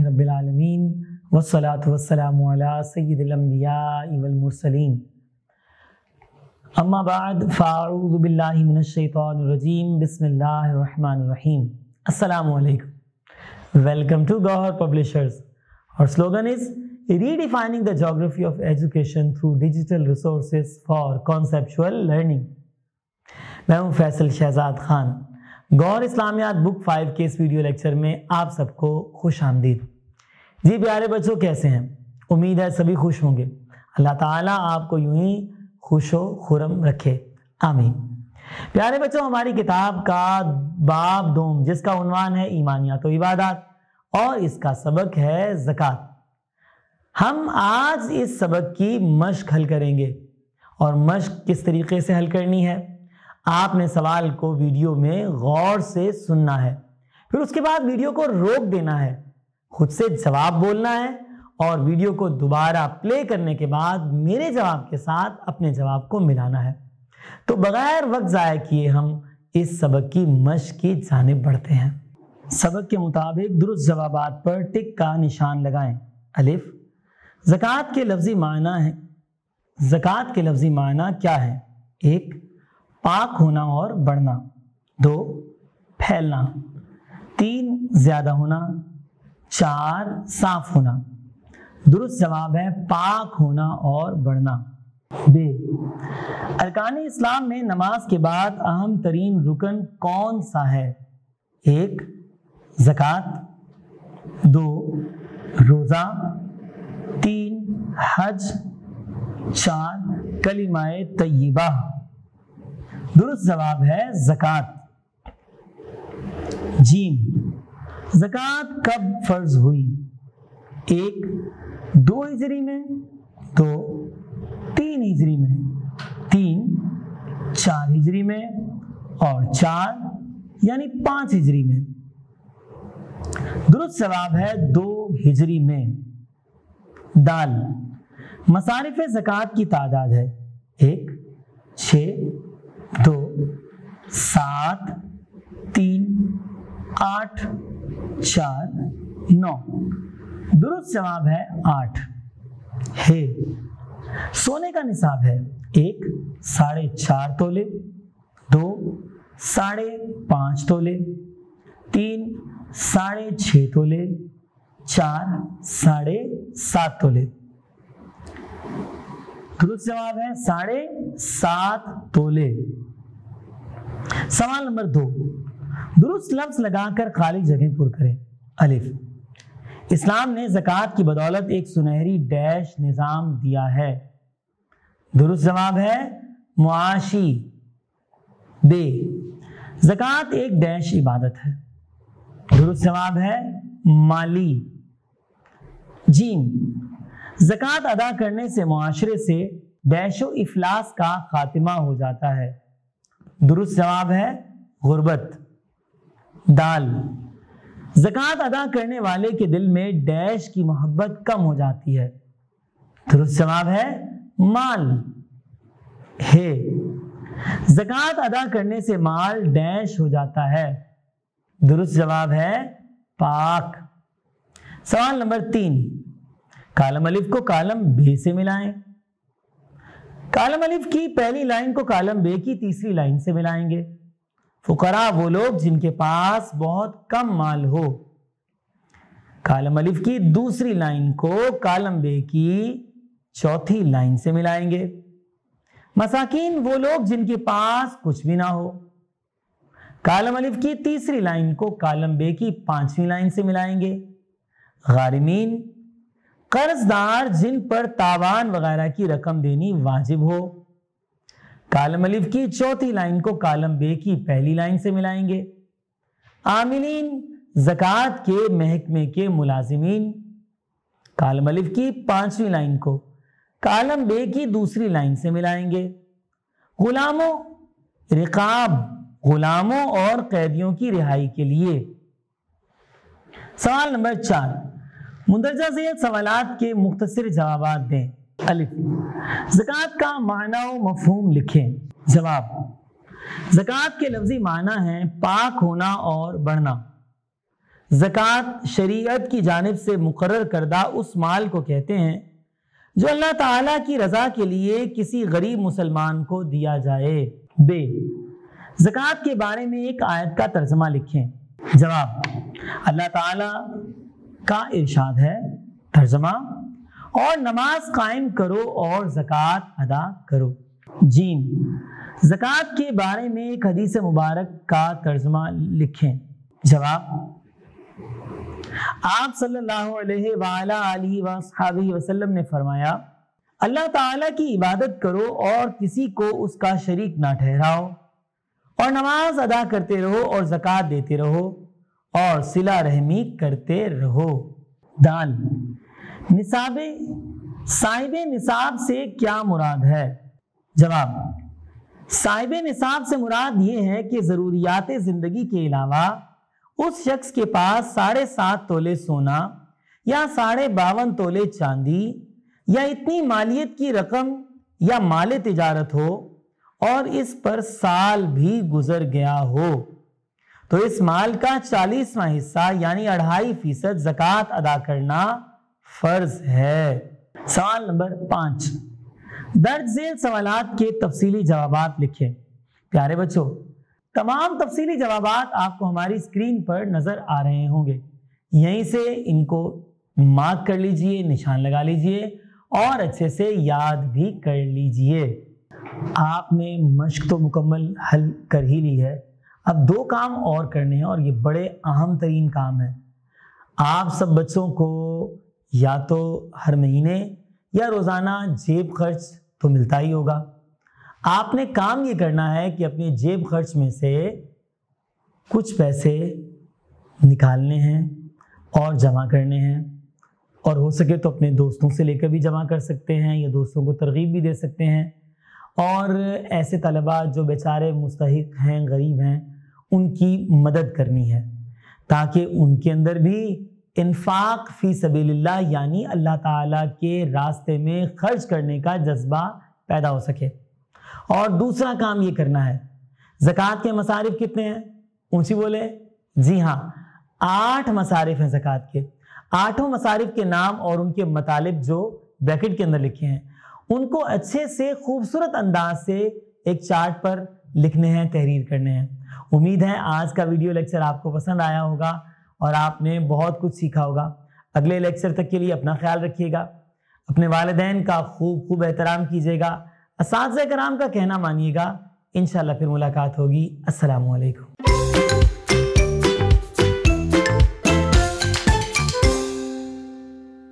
रब्बिल आलमीन वस्सलातु वस्सलामु अला सय्यिदिल अंबियाइ वल मुरसलीन अम्मा बाद फ़अऊज़ु बिल्लाहि मिनश शैतानिर रजीम बिस्मिल्लाहिर रहमानिर रहीम। अस्सलामु अलैकुम। Welcome to Gohar publishers. Our slogan is redefining the geography of education through digital resources for conceptual learning। मैं हूं फैसल शहजाद खान। गौहर इस्लामियात बुक 5 के इस वीडियो लेक्चर में आप सबको खुश आमदीद। जी प्यारे बच्चों, कैसे हैं? उम्मीद है सभी खुश होंगे। अल्लाह ताला आपको यूं ही खुशो खुरम रखे, आमीन। प्यारे बच्चों, हमारी किताब का बाब दोम जिसका उन्वान है ईमानियात व इबादत और इसका सबक है ज़कात। हम आज इस सबक की मश्क हल करेंगे। और मश्क किस तरीके से हल करनी है? आपने सवाल को वीडियो में गौर से सुनना है, फिर उसके बाद वीडियो को रोक देना है, खुद से जवाब बोलना है और वीडियो को दोबारा प्ले करने के बाद मेरे जवाब के साथ अपने जवाब को मिलाना है। तो बगैर वक्त ज़ाया किए हम इस सबक की मश्क की जानिब बढ़ते हैं। सबक के मुताबिक दुरुस्त जवाबात पर टिक का निशान लगाएं। अलिफ, ज़कात के लफ्ज़ी माना है। ज़कात के लफ्ज़ी माना क्या है? 1, पाक होना और बढ़ना। 2, फैलना। 3, ज़्यादा होना। 4, साफ होना। दुरुस्त जवाब है पाक होना और बढ़ना। बे, अरकान इस्लाम में नमाज के बाद अहम तरीन रुकन कौन सा है? 1, ज़कात। 2, रोज़ा। 3, हज। 4, कलिमाए तय्यबा। दुरुस्त जवाब है ज़कात। जीम, ज़कात कब फर्ज हुई? 1, 2 हिजरी में। 2, 3 हिजरी में। 3, 4 हिजरी में और 4 यानी 5 हिजरी में। दुरुस्त जवाब है 2 हिजरी में। दाल, मसारिफ ज़कात की तादाद है 1, 6, 2, 7, 3, 8, 4, 9। दुरुस्त जवाब है 8। है, सोने का निसाब है 1, 4.5 तोले। 2, 5.5 तोले। 3, 6.5 तोले। 4, 7.5 तोले। दुरुस्त जवाब है 7.5 तोले। सवाल नंबर 2, दुरुस्त लफ्ज लगाकर खाली जगह पुर करें। अलिफ, इस्लाम ने ज़कात की बदौलत एक सुनहरी डैश निज़ाम दिया है। दुरुस्त जवाब है मुआशी। बे, ज़कात एक डैश इबादत है। दुरुस्त जवाब है माली। जीम, ज़कात अदा करने से मुआशरे से डैशो इफलास का खातिमा हो जाता है। दुरुस्त जवाब है गुर्बत। दाल, ज़कात अदा करने वाले के दिल में डैश की मोहब्बत कम हो जाती है। दुरुस्त जवाब है माल। है, ज़कात अदा करने से माल डैश हो जाता है। दुरुस्त जवाब है पाक। सवाल नंबर 3, कालम अलिफ को कालम बे से मिलाएं। कालम अलिफ की पहली लाइन को कालम बे की तीसरी लाइन से मिलाएंगे। फुकरा वो लोग जिनके पास बहुत कम माल हो। कालम अलिफ की दूसरी लाइन को कालम बे की चौथी लाइन से मिलाएंगे। मसाकीन वो लोग जिनके पास कुछ भी ना हो। कालम अलिफ की तीसरी लाइन को कालम बे की 5वीं लाइन से मिलाएंगे। गारिमीन, कर्जदार जिन पर तावान वगैरह की रकम देनी वाजिब हो। कालम अलिफ की चौथी लाइन को कालम बे की पहली लाइन से मिलाएंगे। आमिलीन, ज़कात के महकमे के मुलाजिमीन। कालम अलिफ की 5वीं लाइन को कालम बे की दूसरी लाइन से मिलाएंगे। गुलामों, रिकाब, गुलामों और कैदियों की रिहाई के लिए। सवाल नंबर 4, मुंदरजा ज़ेल सवालात के मुख्तसर जवाबात दें। अलिफ, ज़कात का माना व मफ़हूम लिखें। जवाब, ज़कात के लफ्ज़ी माना है पाक होना और बढ़ना। ज़कात शरीयत की जानिब से मुकर्रर करदा उस माल को कहते हैं जो अल्लाह ताला की रज़ा के लिए किसी गरीब मुसलमान को दिया जाए। बे, ज़कात के बारे में एक आयत का तर्जमा लिखें। जवाब, अल्लाह ताला का इरशाद है, तर्जमा, और नमाज कायम करो और ज़कात अदा करो। जीम, ज़कात के बारे में एक हदीस मुबारक का तर्जमा लिखें। जवाब, आप सल्लल्लाहु अलैहि वसल्लम ने फरमाया, अल्लाह ताला की इबादत करो और किसी को उसका शरीक ना ठहराओ, और नमाज अदा करते रहो और ज़कात देते रहो और सिला रहमी करते रहो। दाल, साहिबे निसाब से क्या मुराद है? जवाब, साहिबे निसाब से मुराद ये है कि ज़रूरियात ज़िंदगी के अलावा उस शख्स के पास 7.5 तोले सोना या 52.5 तोले चांदी या इतनी मालियत की रकम या माल तिजारत हो और इस पर साल भी गुजर गया हो तो इस माल का 40वां हिस्सा यानी 2.5% ज़कात अदा करना फर्ज है। सवाल नंबर 5, दर्ज झेल सवालात के तफसीली जवाबात लिखें। प्यारे बच्चों, तमाम तफसीली जवाबात आपको हमारी स्क्रीन पर नजर आ रहे होंगे। यहीं से इनको मार्क कर लीजिए, निशान लगा लीजिए और अच्छे से याद भी कर लीजिए। आपने मश्क तो मुकम्मल हल कर ही ली है, अब 2 काम और करने हैं और ये बड़े अहम तरीन काम है। आप सब बच्चों को या तो हर महीने या रोज़ाना जेब खर्च तो मिलता ही होगा। आपने काम ये करना है कि अपने जेब खर्च में से कुछ पैसे निकालने हैं और जमा करने हैं, और हो सके तो अपने दोस्तों से लेकर भी जमा कर सकते हैं या दोस्तों को तरगीब भी दे सकते हैं। और ऐसे तलबा जो बेचारे मुस्तहिक हैं, गरीब हैं, उनकी मदद करनी है ताकि उनके अंदर भी इन्फाक फी सबीलिल्लाह यानी अल्लाह ताला के रास्ते में खर्च करने का जज्बा पैदा हो सके। और दूसरा काम ये करना है, ज़कात के मसारिफ कितने हैं? ऊंची बोले। जी हाँ, 8 मसारिफ हैं ज़कात के। 8 मसारिफ के नाम और उनके मतलब जो ब्रैकेट के अंदर लिखे हैं उनको अच्छे से खूबसूरत अंदाज से एक चार्ट पर लिखने हैं, तहरीर करने हैं। उम्मीद है आज का वीडियो लेक्चर आपको पसंद आया होगा और आपने बहुत कुछ सीखा होगा। अगले लेक्चर तक के लिए अपना ख्याल रखिएगा, अपने वालिदैन का खूब एहतराम कीजिएगा, असातिज़ा किराम का कहना मानिएगा। इंशाअल्लाह फिर मुलाकात होगी। अस्सलामु अलैकुम।